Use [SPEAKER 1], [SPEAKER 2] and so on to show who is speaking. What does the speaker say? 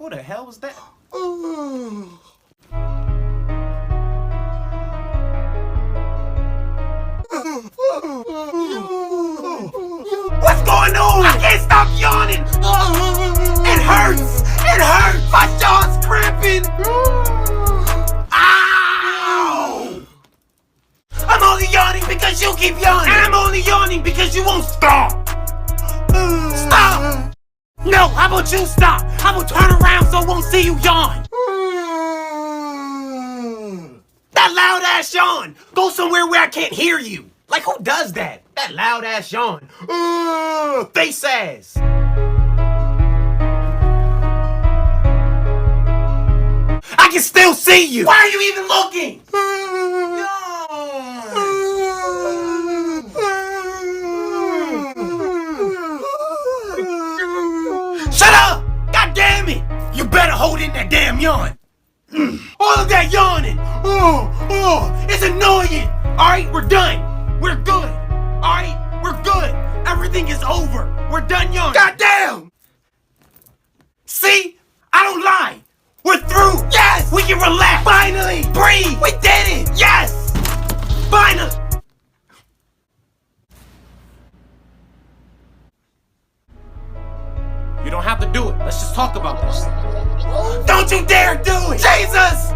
[SPEAKER 1] Who the hell was that? What's going on? I can't stop yawning. It hurts. It hurts. My jaw's cramping. Ow! I'm only yawning because you keep yawning. And I'm only yawning because you won't stop. Stop! No, how about you stop? How about turn around so I won't see you yawn? That loud ass yawn! Go somewhere where I can't hear you. Like, who does that? That loud ass yawn. Face ass. I can still see you. Why are you even looking? Shut up! God damn it! You better hold in that damn yawn. All of that yawning. It's annoying. All right, we're done. We're good. All right, we're good. Everything is over. We're done yawning. God damn! See? I don't lie. We're through. Yes! We can relax. Finally! Breathe! We did it! Yes! Finally! You don't have to do it. Let's just talk about this. Don't you dare do it! Jesus!